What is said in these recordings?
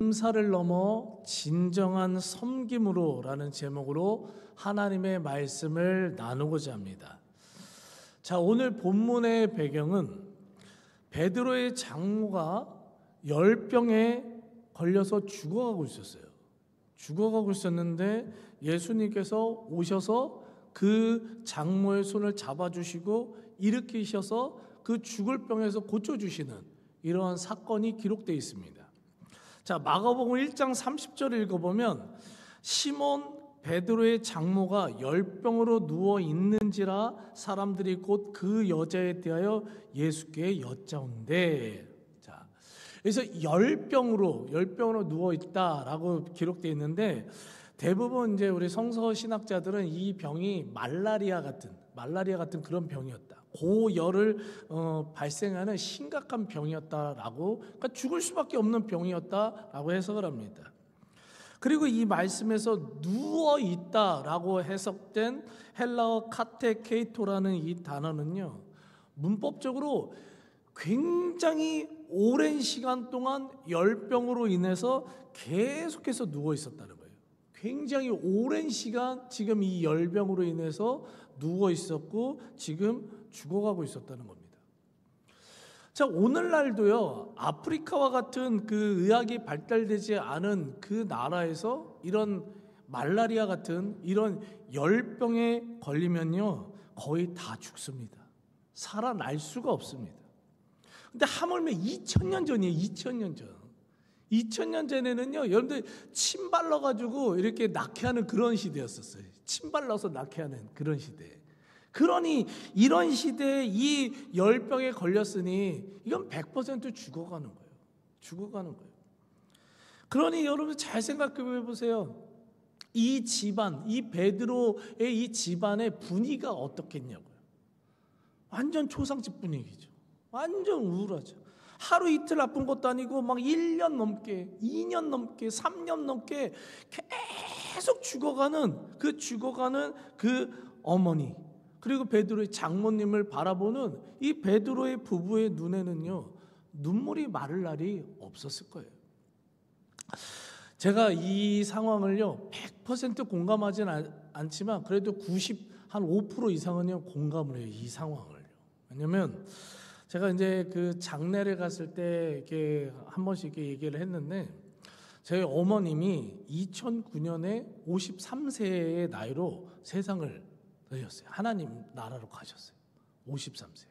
흠사를 넘어 진정한 섬김으로 라는 제목으로 하나님의 말씀을 나누고자 합니다. 자, 오늘 본문의 배경은 베드로의 장모가 열병에 걸려서 죽어가고 있었어요. 죽어가고 있었는데 예수님께서 오셔서 그 장모의 손을 잡아주시고 일으키셔서 그 죽을 병에서 고쳐주시는 이러한 사건이 기록되어 있습니다. 자, 마가복음 1장 30절을 읽어보면 시몬 베드로의 장모가 열병으로 누워 있는지라 사람들이 곧 그 여자에 대하여 예수께 여짜온대. 자, 그래서 열병으로 누워 있다라고 기록되어 있는데 대부분 이제 우리 성서 신학자들은 이 병이 말라리아 같은 그런 병이었다. 고열을 발생하는 심각한 병이었다라고, 그러니까 죽을 수밖에 없는 병이었다라고 해석을 합니다. 그리고 이 말씀에서 누워 있다라고 해석된 헬라어 카테케이토라는 이 단어는요, 문법적으로 굉장히 오랜 시간 동안 열병으로 인해서 계속해서 누워 있었다는 거예요. 굉장히 오랜 시간 지금 이 열병으로 인해서 누워 있었고 지금 죽어가고 있었다는 겁니다. 자, 오늘날도요, 아프리카와 같은 그 의학이 발달되지 않은 그 나라에서 이런 말라리아 같은 이런 열병에 걸리면요 거의 다 죽습니다. 살아날 수가 없습니다. 근데 하물며 2000년 전이에요. 2000년 전. 2000년 전에는요, 여러분들 침 발라가지고 이렇게 낙해하는 그런 시대였었어요. 침 발라서 낙해하는 그런 시대. 그러니 이런 시대에 이 열병에 걸렸으니 이건 100% 죽어가는 거예요. 죽어가는 거예요. 그러니 여러분 잘 생각해 보세요. 이 집안, 이 베드로의 이 집안의 분위기가 어떻겠냐고요. 완전 초상집 분위기죠. 완전 우울하죠. 하루 이틀 아픈 것도 아니고 막 1년 넘게, 2년 넘게, 3년 넘게 계속 죽어가는 그 어머니, 그리고 베드로의 장모님을 바라보는 이 베드로의 부부의 눈에는요 눈물이 마를 날이 없었을 거예요. 제가 이 상황을요 100% 공감하지는 않지만 그래도 5% 이상은요 공감을 해요. 이 상황을요. 왜냐면 제가 이제 그 장례를 갔을 때 이렇게 한 번씩 이렇게 얘기를 했는데, 저희 어머님이 2009년에 53세의 나이로 세상을 떠셨어요. 하나님 나라로 가셨어요. 53세요.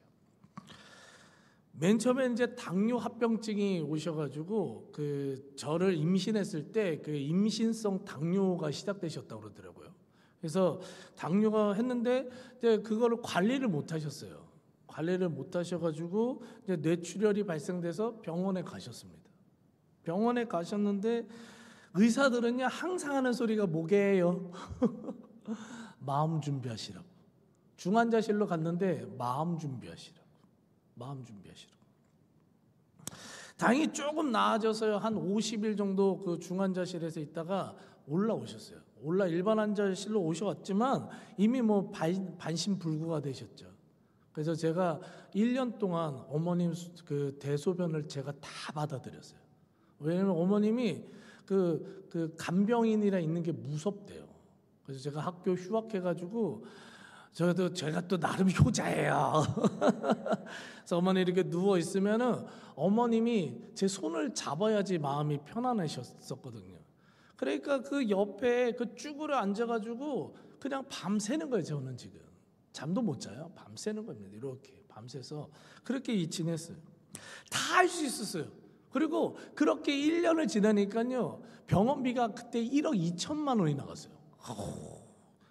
맨 처음에 이제 당뇨 합병증이 오셔가지고 그 저를 임신했을 때 그 임신성 당뇨가 시작되셨다고 그러더라고요. 그래서 당뇨가 했는데 이제 그거를 관리를 못 하셨어요. 관리를 못 하셔가지고 이제 뇌출혈이 발생돼서 병원에 가셨습니다. 병원에 가셨는데 의사들은요 항상 하는 소리가 뭐게요? 마음 준비하시라고. 중환자실로 갔는데 마음 준비하시라고. 다행히 조금 나아져서요 한 50일 정도 그 중환자실에서 있다가 올라오셨어요. 일반 환자실로 오셔왔지만 이미 뭐 반신불구가 되셨죠. 그래서 제가 1년 동안 어머님 그 대소변을 제가 다 받아들였어요. 왜냐면 어머님이 그 간병인이라 있는 게 무섭대요. 그래서 제가 학교 휴학해가지고 제가 또 나름 효자예요. 그래서 어머니 이렇게 누워 있으면은 어머님이 제 손을 잡아야지 마음이 편안하셨었거든요. 그러니까 그 옆에 그 쭈그려 앉아가지고 그냥 밤새는 거예요. 저는 지금 잠도 못 자요. 밤새는 겁니다. 이렇게 밤새서 그렇게 지냈어요. 다 할 수 있었어요. 그리고 그렇게 1년을 지나니까요 병원비가 그때 1억 2천만 원이 나갔어요.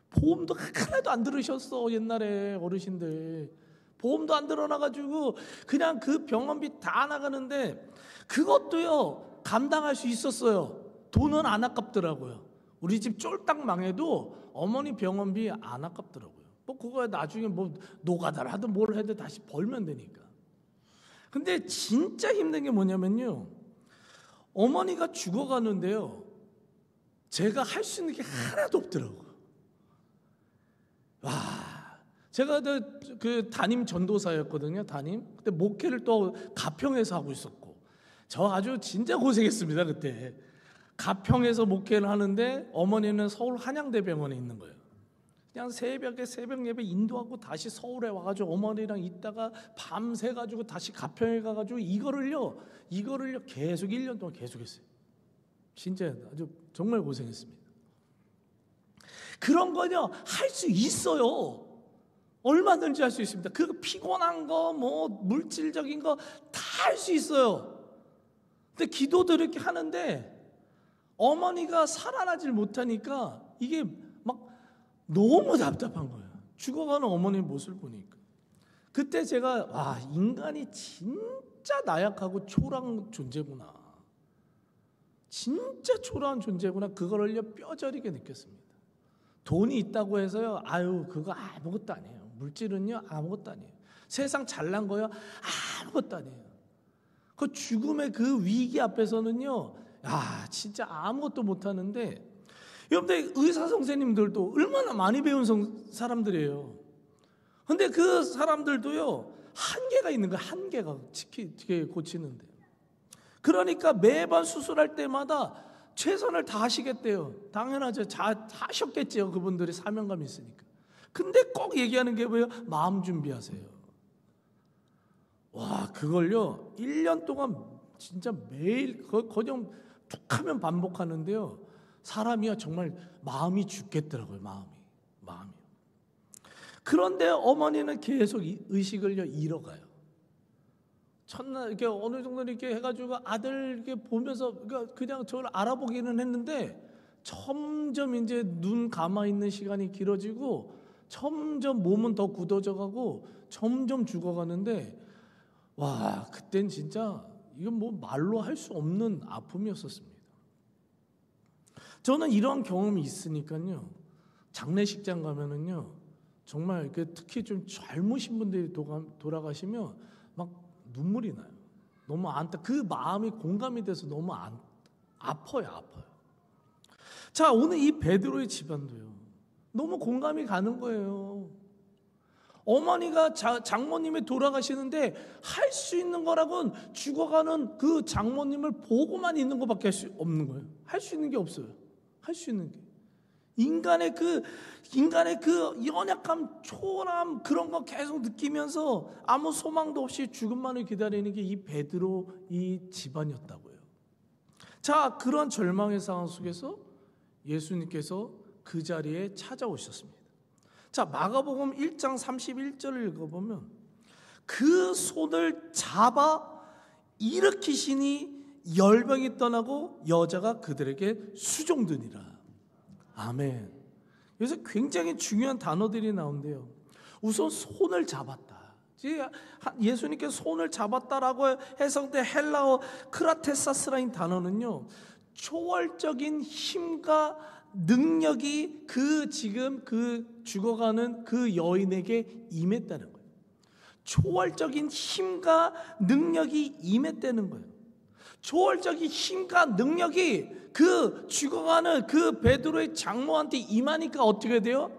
보험도 하나도 안 들으셨어. 옛날에 어르신들 보험도 안 들어나가지고 그냥 그 병원비 다 나가는데 그것도요 감당할 수 있었어요. 돈은 안 아깝더라고요. 우리 집 쫄딱 망해도 어머니 병원비 안 아깝더라고요. 뭐 그거야 나중에 뭐 노가다를 하든 뭘 해도 다시 벌면 되니까. 근데 진짜 힘든 게 뭐냐면요, 어머니가 죽어가는데요 제가 할 수 있는 게 하나도 없더라고요. 와, 제가 그 담임 전도사였거든요. 근데 목회를 또 가평에서 하고 있었고 저 아주 진짜 고생했습니다 그때. 가평에서 목회를 하는데 어머니는 서울 한양대병원에 있는 거예요. 그냥 새벽에 새벽 예배 인도하고 다시 서울에 와가지고 어머니랑 있다가 밤새 가지고 다시 가평에 가가지고 이거를요 계속 1년 동안 계속했어요. 진짜 아주 정말 고생했습니다. 그런 거요 할 수 있어요. 얼마든지 할 수 있습니다. 그 피곤한 거 뭐 물질적인 거 다 할 수 있어요. 근데 기도도 이렇게 하는데 어머니가 살아나질 못하니까 이게 막 너무 답답한 거예요. 죽어가는 어머니 모습을 보니까. 그때 제가 와, 인간이 진짜 나약하고 초라한 존재구나. 진짜 초라한 존재구나. 그거를요 뼈저리게 느꼈습니다. 돈이 있다고 해서요 아유 그거 아무것도 아니에요. 물질은요 아무것도 아니에요. 세상 잘난 거요 아무것도 아니에요. 그 죽음의 그 위기 앞에서는요 진짜 아무것도 못하는데, 여러분들 의사 선생님들도 얼마나 많이 배운 사람들이에요. 근데 그 사람들도요 한계가 있는 거예요. 한계가 고치는데. 그러니까 매번 수술할 때마다 최선을 다하시겠대요. 당연하죠. 하셨겠죠. 그분들이 사명감이 있으니까. 근데 꼭 얘기하는 게 뭐예요? 마음 준비하세요. 와, 그걸요 1년 동안 진짜 매일 그냥 툭하면 반복하는데요 사람이요 정말 마음이 죽겠더라고요. 마음이. 그런데 어머니는 계속 의식을 잃어가요. 첫날 이렇게 어느 정도 이렇게 해가지고 아들 이렇게 보면서 그냥 저를 알아보기는 했는데 점점 이제 눈 감아 있는 시간이 길어지고 점점 몸은 더 굳어져가고 점점 죽어가는데, 와, 그땐 진짜 이건 뭐 말로 할 수 없는 아픔이었었습니다. 저는 이런 경험이 있으니까요 장례식장 가면은요 정말 특히 좀 젊으신 분들이 돌아가시면 막 눈물이 나요. 너무 그 마음이 공감이 돼서 너무 아파요. 자, 오늘 이 베드로의 집안도요 너무 공감이 가는 거예요. 어머니가 장모님이 돌아가시는데 할 수 있는 거라고는 죽어가는 그 장모님을 보고만 있는 것밖에 할 수 없는 거예요. 할 수 있는 게 없어요. 할 수 있는 게 인간의 그 연약함, 초라함 그런 거 계속 느끼면서 아무 소망도 없이 죽음만을 기다리는 게 이 베드로 이 집안이었다고요. 자, 그런 절망의 상황 속에서 예수님께서 그 자리에 찾아오셨습니다. 자, 마가복음 1장 31절을 읽어보면 그 손을 잡아 일으키시니 열병이 떠나고 여자가 그들에게 수종드니라. 아멘. 여기서 굉장히 중요한 단어들이 나온대요. 우선 손을 잡았다. 예수님께 손을 잡았다라고 해석된 헬라어 크라테사스라는 단어는요 초월적인 힘과 능력이 지금 죽어가는 그 여인에게 임했다는 거예요. 초월적인 힘과 능력이 임했다는 거예요. 초월적인 힘과 능력이 죽어가는 그 베드로의 장모한테 임하니까 어떻게 돼요?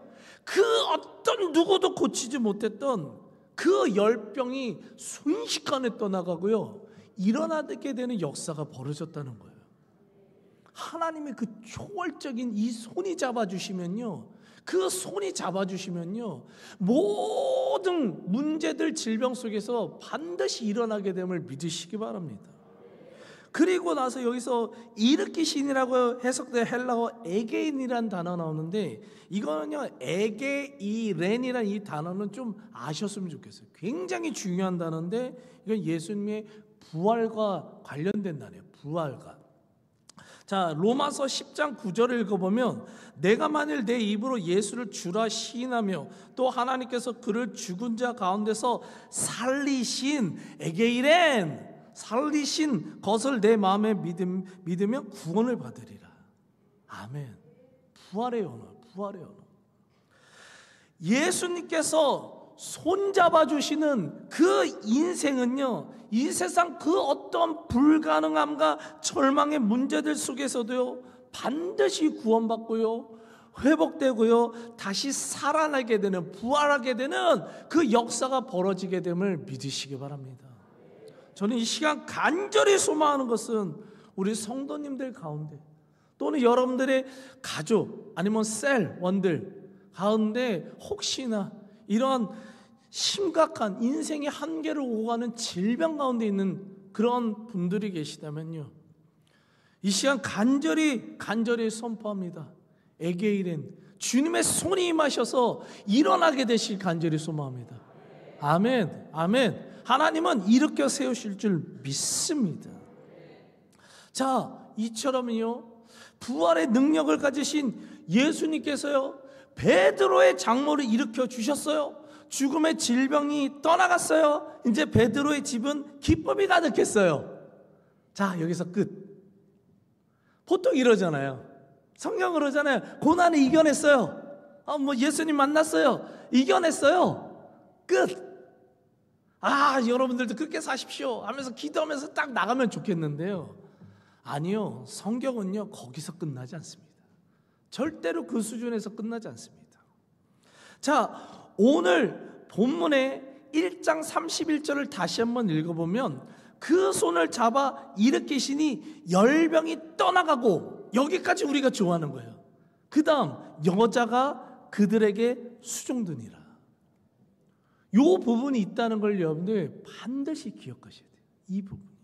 그 어떤 누구도 고치지 못했던 그 열병이 순식간에 떠나가고요 일어나게 되는 역사가 벌어졌다는 거예요. 하나님의 그 초월적인 이 손이 잡아주시면요 그 손이 잡아주시면요 모든 문제들 질병 속에서 반드시 일어나게 됨을 믿으시기 바랍니다. 그리고 나서 여기서 일으키신이라고 해석된 헬라어 에게인이라는 단어 나오는데 이거는요 에게이렌이라는 이 단어는 좀 아셨으면 좋겠어요. 굉장히 중요한 단어인데 이건 예수님의 부활과 관련된 단어예요. 부활과. 자, 로마서 10장 9절을 읽어보면 내가 만일 내 입으로 예수를 주라 시인하며 또 하나님께서 그를 죽은 자 가운데서 살리신 에게이렌 살리신 것을 내 마음에 믿으면 구원을 받으리라. 아멘. 부활의 언어, 부활의 언어. 예수님께서 손잡아 주시는 그 인생은요 이 세상 그 어떤 불가능함과 절망의 문제들 속에서도요 반드시 구원받고요 회복되고요 다시 살아나게 되는 부활하게 되는 그 역사가 벌어지게 됨을 믿으시기 바랍니다. 저는 이 시간 간절히 소망하는 것은 우리 성도님들 가운데 또는 여러분들의 가족 아니면 셀원들 가운데 혹시나 이런 심각한 인생의 한계를 오가는 질병 가운데 있는 그런 분들이 계시다면요, 이 시간 간절히 선포합니다. 에게일엔 주님의 손이 임하셔서 일어나게 되실 간절히 소망합니다. 아멘, 아멘. 하나님은 일으켜 세우실 줄 믿습니다. 자, 이처럼요, 부활의 능력을 가지신 예수님께서요, 베드로의 장모를 일으켜 주셨어요. 죽음의 질병이 떠나갔어요. 이제 베드로의 집은 기쁨이 가득했어요. 자, 여기서 끝. 보통 이러잖아요. 성경 그러잖아요. 고난을 이겨냈어요. 예수님 만났어요. 이겨냈어요. 끝. 여러분들도 그렇게 사십시오 하면서 기도하면서 딱 나가면 좋겠는데요. 아니요. 성경은요, 거기서 끝나지 않습니다. 절대로 그 수준에서 끝나지 않습니다. 자, 오늘 본문의 1장 31절을 다시 한번 읽어보면 그 손을 잡아 일으키시니 열병이 떠나가고, 여기까지 우리가 좋아하는 거예요. 그 다음 여자가 그들에게 수종드니라. 이 부분이 있다는 걸 여러분들 반드시 기억하셔야 돼요. 이 부분이요.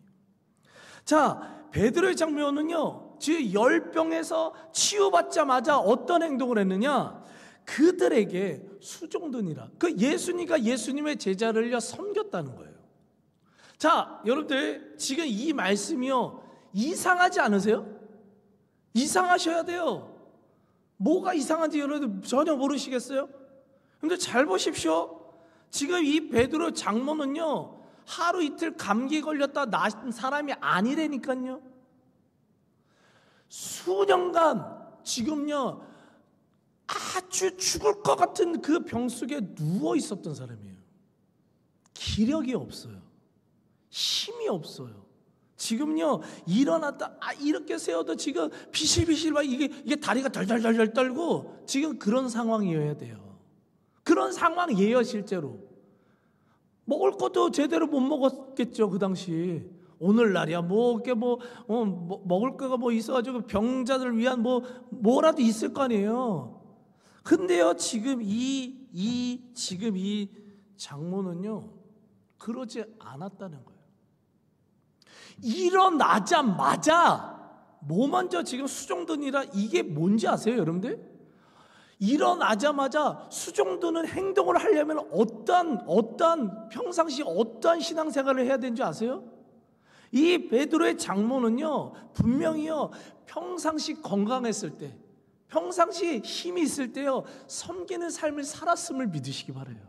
자, 베드로의 장면은요, 즉 열병에서 치유받자마자 어떤 행동을 했느냐, 그들에게 수종드니라. 그 예수님과 예수님의 제자를요 섬겼다는 거예요. 자, 여러분들 지금 이 말씀이요 이상하지 않으세요? 이상하셔야 돼요. 뭐가 이상한지 여러분들 전혀 모르시겠어요? 근데 잘 보십시오. 지금 이 베드로 장모는요, 하루 이틀 감기 걸렸다 나은 사람이 아니라니까요. 수년간 지금요 아주 죽을 것 같은 그 병 속에 누워 있었던 사람이에요. 기력이 없어요. 힘이 없어요. 지금요 일어났다 이렇게 세워도 지금 비실비실 막 이게 다리가 덜덜덜덜 떨고 지금 그런 상황이어야 돼요. 그런 상황이에요. 실제로 먹을 것도 제대로 못 먹었겠죠. 그 당시 오늘날이야 먹을 거가 있어가지고 병자들을 위한 뭐라도 있을 거 아니에요. 근데요 지금 지금 이 장모는요 그러지 않았다는 거예요. 일어나자마자 뭐 먼저 지금 수종드니라, 이게 뭔지 아세요, 여러분들? 일어나자마자 수종드는 행동을 하려면 어떤 평상시 어떠한 신앙생활을 해야 되는지 아세요? 이 베드로의 장모는요 분명히요 평상시 건강했을 때, 평상시 힘이 있을 때요 섬기는 삶을 살았음을 믿으시기 바라요.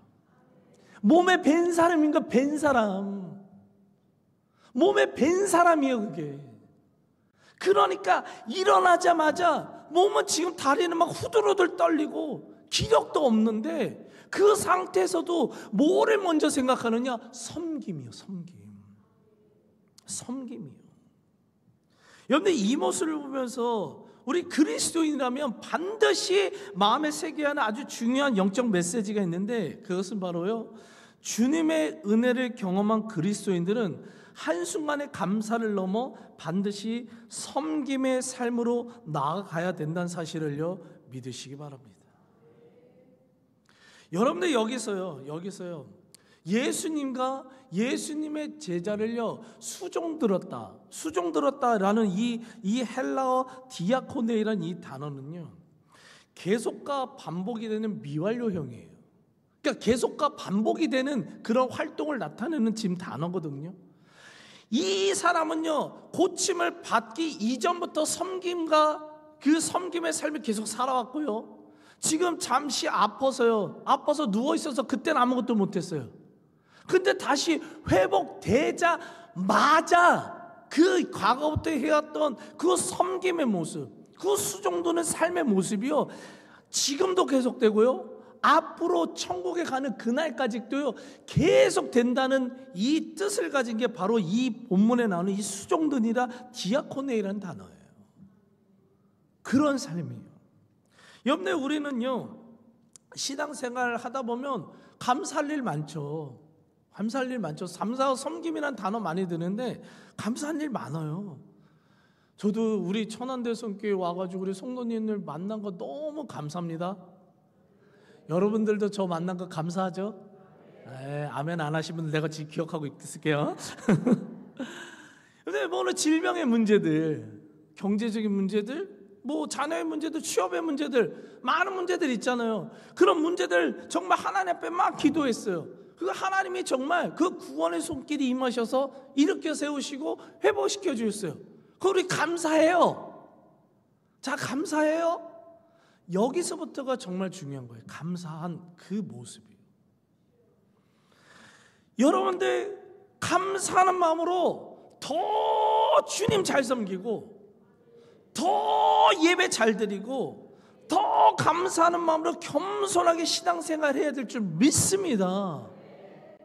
몸에 밴 사람인가? 밴 사람. 몸에 밴 사람이에요 그게. 그러니까 일어나자마자 몸은 지금 다리는 막 후들후들 떨리고 기력도 없는데 그 상태에서도 뭐를 먼저 생각하느냐? 섬김이요. 섬김이요. 여러분들 이 모습을 보면서 우리 그리스도인이라면 반드시 마음에 새겨야 하는 아주 중요한 영적 메시지가 있는데, 그것은 바로요 주님의 은혜를 경험한 그리스도인들은 한순간의 감사를 넘어 반드시 섬김의 삶으로 나아가야 된다는 사실을요 믿으시기 바랍니다. 여러분들 여기서요 예수님과 예수님의 제자를요 수종들었다라는 이 헬라어 디아코네이라는 이 단어는요 계속과 반복이 되는 미완료형이에요. 그러니까 계속과 반복이 되는 그런 활동을 나타내는 지금 단어거든요. 이 사람은요 고침을 받기 이전부터 섬김과 그 섬김의 삶을 계속 살아왔고요, 지금 잠시 아파서 누워있어서 그때는 아무것도 못했어요. 근데 다시 회복되자마자 그 과거부터 해왔던 그 섬김의 모습, 그 수종드는 삶의 모습이요 지금도 계속되고요, 앞으로 천국에 가는 그날까지도요 계속 된다는 이 뜻을 가진 게 바로 이 본문에 나오는 이 수종드니라 디아코네이라는 단어예요. 그런 삶이에요. 여러분들 우리는요 신앙생활 하다 보면 감사할 일 많죠. 감사와 섬김이라는 단어 많이 드는데 감사할 일 많아요. 저도 우리 천안대성교회 와가지고 우리 성도님들 만난 거 너무 감사합니다. 여러분들도 저 만난 거 감사하죠? 네, 아멘 안 하신 분들 내가 지금 기억하고 있을게요. 근데 뭐 오늘 질병의 문제들, 경제적인 문제들, 뭐 자녀의 문제들, 취업의 문제들, 많은 문제들 있잖아요. 그런 문제들 정말 하나님 앞에 막 기도했어요. 그 하나님이 정말 그 구원의 손길이 임하셔서 일으켜 세우시고 회복시켜 주셨어요. 그 우리 감사해요. 자, 감사해요. 여기서부터가 정말 중요한 거예요. 감사한 그 모습이에요. 여러분들 감사하는 마음으로 더 주님 잘 섬기고 더 예배 잘 드리고 더 감사하는 마음으로 겸손하게 신앙생활 해야 될 줄 믿습니다.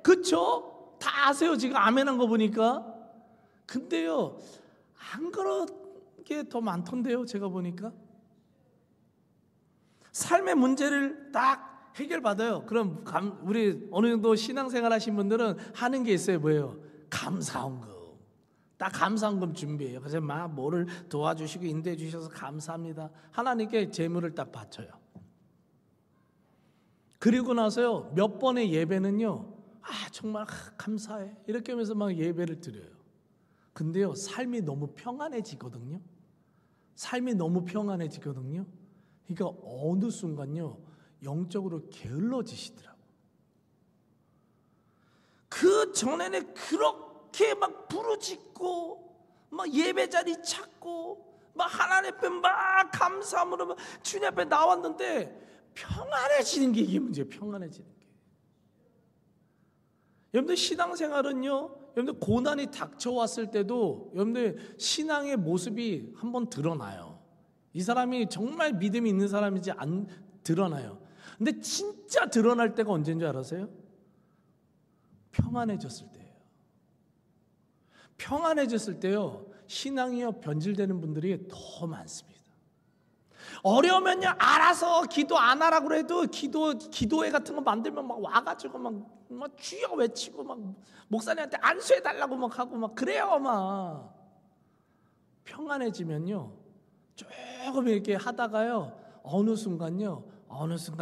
그렇죠? 다 아세요. 지금 아멘한 거 보니까. 근데요, 안 그런 게 더 많던데요. 제가 보니까 삶의 문제를 딱 해결받아요. 그럼 우리 어느 정도 신앙생활 하신 분들은 하는 게 있어요. 뭐예요? 감사헌금. 딱 감사헌금 준비해요. 그래서 막 뭐를 도와주시고 인도해 주셔서 감사합니다. 하나님께 재물을 딱 바쳐요. 그리고 나서요, 몇 번의 예배는요, 정말 감사해 이렇게 하면서 막 예배를 드려요. 근데요, 삶이 너무 평안해지거든요. 삶이 너무 평안해지거든요. 그러니까 어느 순간요, 영적으로 게을러지시더라고요. 그 전에는 그렇게 막 부르짖고 막 예배 자리 찾고 막 하나님 앞에 막 감사함으로 막 주님 앞에 나왔는데 평안해지는 게 이게 문제예요. 평안해지는 게. 여러분들 신앙생활은요, 여러분들 고난이 닥쳐왔을 때도 여러분들 신앙의 모습이 한번 드러나요. 이 사람이 정말 믿음이 있는 사람인지 안 드러나요. 근데 진짜 드러날 때가 언제인 줄 알아세요? 평안해졌을 때예요. 평안해졌을 때요, 신앙이요 변질되는 분들이 더 많습니다. 어려우면요, 알아서 기도 안 하라고 해도 기도회 같은 거 만들면 막 와가지고 막 주여 외치고 막 목사님한테 안수해 달라고 막 하고 막 그래요. 막 평안해지면요, 조금 이렇게 하다가요, 어느 순간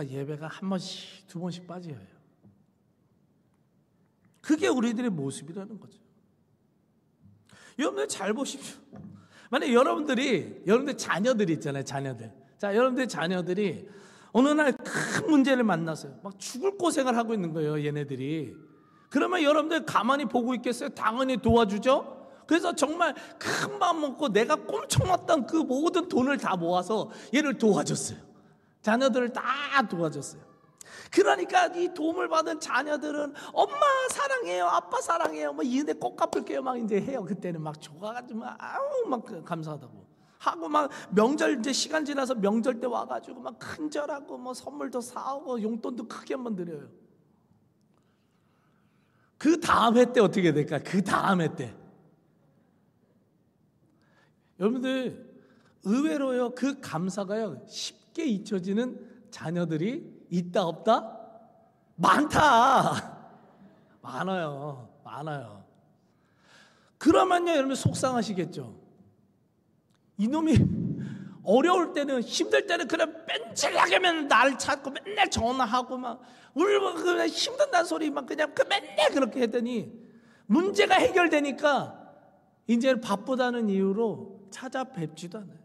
예배가 한 번씩 두 번씩 빠져요. 그게 우리들의 모습이라는 거죠. 여러분들 잘 보십시오. 만약에 여러분들 자녀들이 있잖아요. 자녀들. 자, 여러분들 자녀들이 어느 날 큰 문제를 만났어요. 막 죽을 고생을 하고 있는 거예요, 얘네들이. 그러면 여러분들 가만히 보고 있겠어요? 당연히 도와주죠. 그래서 정말 큰 마음 먹고 내가 꼼쳐놨던 그 모든 돈을 다 모아서 얘를 도와줬어요. 자녀들을 다 도와줬어요. 그러니까 이 도움을 받은 자녀들은 엄마 사랑해요, 아빠 사랑해요, 뭐 이 은혜 꼭 갚을게요, 막 이제 해요. 그때는 막 좋아가지고 막 감사하다고 하고 막 명절 이제 시간 지나서 명절 때 와가지고 막 큰절하고 뭐 선물도 사오고 용돈도 크게 한번 드려요. 그 다음 해 때 어떻게 될까? 그 다음 해 때 여러분들 의외로요, 그 감사가요 쉽게 잊혀지는 자녀들이 있다 없다? 많다. 많아요. 그러면요, 여러분 속상하시겠죠. 이놈이 어려울 때는, 힘들 때는 그냥 뺀질하게만 나를 찾고 맨날 전화하고 막 울고 그냥 힘든다는 소리 막 그냥 맨날 그렇게 했더니 문제가 해결되니까 이제 바쁘다는 이유로 찾아뵙지도 않아요.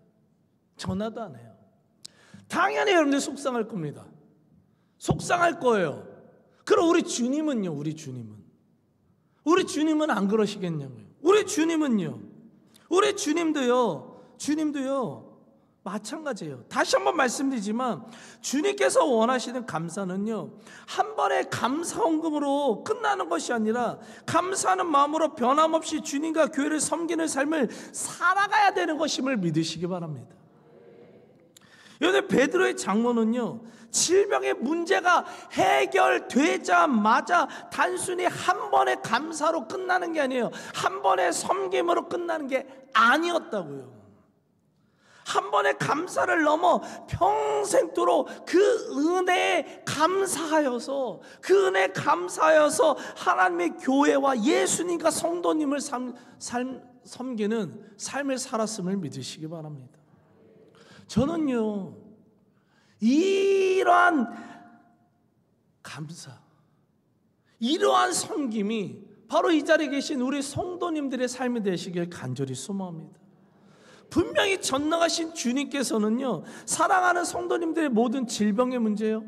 전화도 안 해요. 당연히 여러분들 속상할 겁니다. 속상할 거예요. 그럼 우리 주님은요? 우리 주님은 안 그러시겠냐고요. 우리 주님도요 마찬가지예요. 다시 한번 말씀드리지만 주님께서 원하시는 감사는요, 한 번의 감사헌금으로 끝나는 것이 아니라 감사하는 마음으로 변함없이 주님과 교회를 섬기는 삶을 살아가야 되는 것임을 믿으시기 바랍니다. 여기 베드로의 장로는요, 질병의 문제가 해결되자마자 단순히 한 번의 감사로 끝나는 게 아니에요. 한 번의 섬김으로 끝나는 게 아니었다고요. 한 번의 감사를 넘어 평생도록 그 은혜에 감사하여서, 그 은혜에 감사하여서 하나님의 교회와 예수님과 성도님을 섬기는 삶을 살았음을 믿으시기 바랍니다. 저는요, 이러한 감사, 이러한 섬김이 바로 이 자리에 계신 우리 성도님들의 삶이 되시길 간절히 소망합니다. 분명히 전능하신 주님께서는요, 사랑하는 성도님들의 모든 질병의 문제요,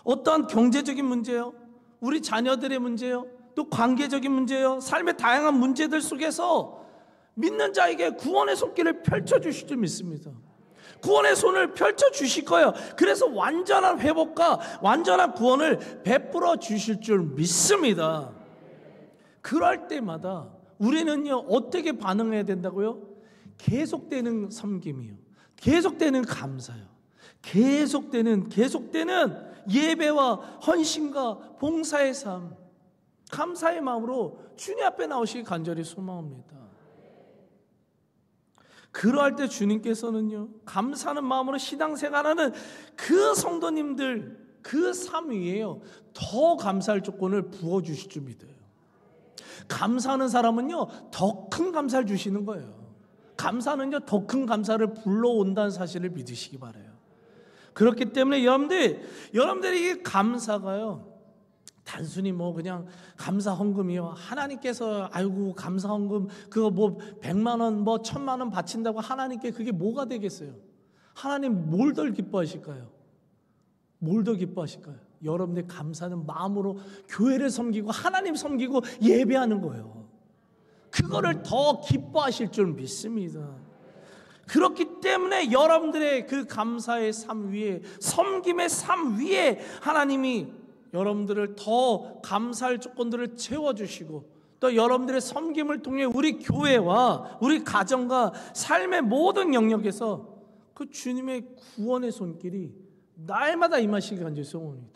어떠한 경제적인 문제요, 우리 자녀들의 문제요, 또 관계적인 문제요, 삶의 다양한 문제들 속에서 믿는 자에게 구원의 손길을 펼쳐주실 줄 믿습니다. 구원의 손을 펼쳐주실 거예요. 그래서 완전한 회복과 완전한 구원을 베풀어 주실 줄 믿습니다. 그럴 때마다 우리는요, 어떻게 반응해야 된다고요? 계속되는 섬김이요, 계속되는 감사요, 계속되는 예배와 헌신과 봉사의 삶, 감사의 마음으로 주님 앞에 나오시기 간절히 소망합니다. 그러할 때 주님께서는요, 감사하는 마음으로 신앙생활하는 그 성도님들 그 삶 위에요, 더 감사할 조건을 부어주실 줄 믿어요. 감사하는 사람은요, 더 큰 감사를 주시는 거예요. 감사는요, 더 큰 감사를 불러온다는 사실을 믿으시기 바라요. 그렇기 때문에 여러분들이 이 감사가요, 단순히 그냥 감사 헌금이요, 하나님께서 아이고 감사 헌금 그거 100만 원 1000만 원 바친다고 하나님께 그게 뭐가 되겠어요? 하나님 뭘 더 기뻐하실까요? 뭘 더 기뻐하실까요? 여러분들 감사는 마음으로 교회를 섬기고 하나님 섬기고 예배하는 거예요. 그거를 더 기뻐하실 줄 믿습니다. 그렇기 때문에 여러분들의 그 감사의 삶 위에, 섬김의 삶 위에 하나님이 여러분들을 더 감사할 조건들을 채워주시고, 또 여러분들의 섬김을 통해 우리 교회와 우리 가정과 삶의 모든 영역에서 그 주님의 구원의 손길이 날마다 임하시기 간절히 소원합니다.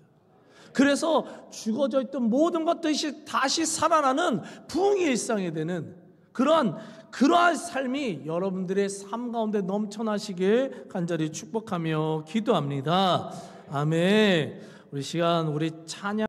그래서 죽어져 있던 모든 것들이 다시 살아나는 부흥의 일상이 되는 그러한 삶이 여러분들의 삶 가운데 넘쳐나시길 간절히 축복하며 기도합니다. 아멘. 우리 찬양